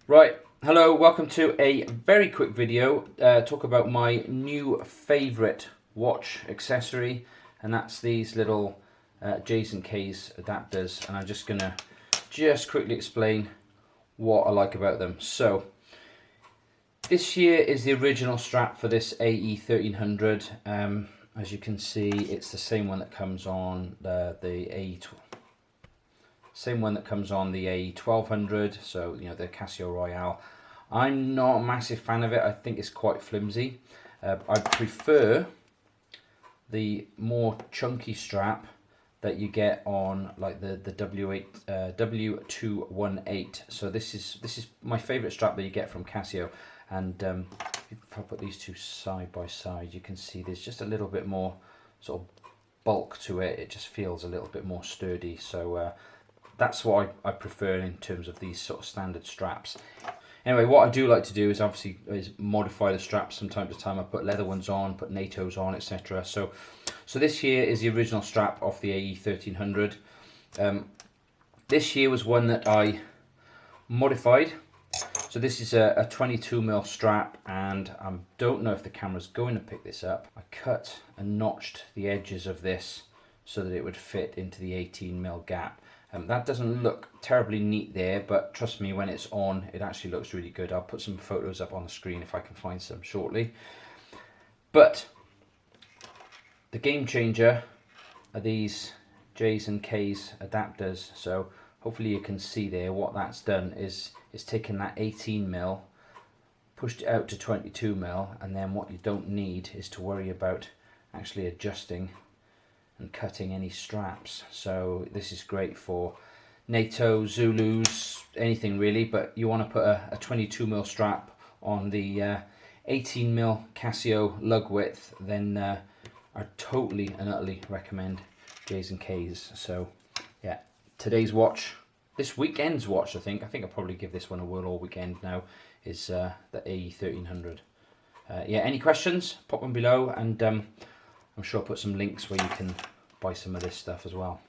Right, hello, welcome to a very quick video, talk about my new favourite watch accessory, and that's these little J's and K's adapters, and I'm just going to quickly explain what I like about them. So, this here is the original strap for this AE1300. As you can see, it's the same one that comes on the AE1200, so you know, the Casio Royale. I'm not a massive fan of it. I think it's quite flimsy. I prefer the more chunky strap that you get on like the W218. So this is my favorite strap that you get from Casio, and if I put these two side by side, you can see there's just a little bit more sort of bulk to it. It just feels a little bit more sturdy. So that's what I prefer in terms of these sort of standard straps. Anyway, what I do like to do is obviously modify the straps from time to time. I put leather ones on, put NATOs on, etc. So this here is the original strap off the AE1300. This here was one that I modified. So this is a 22mm strap, and I don't know if the camera's going to pick this up. I cut and notched the edges of this so that it would fit into the 18mm gap. That doesn't look terribly neat there, but trust me, when it's on, it actually looks really good. I'll put some photos up on the screen if I can find some shortly. But the game changer are these J's and K's adapters. So hopefully you can see there what that's done is it's taken that 18mm, pushed it out to 22mm, and then what you don't need is to worry about actually adjusting and cutting any straps. So this is great for NATO, Zulus, anything really, but you want to put a 22mm strap on the 18mm Casio lug width, then I totally and utterly recommend J's and K's. So yeah, today's watch, this weekend's watch, I think I'll probably give this one a whirl all weekend now, is the AE1300. Yeah, any questions, pop them below, and I'm sure I'll put some links where you can buy some of this stuff as well.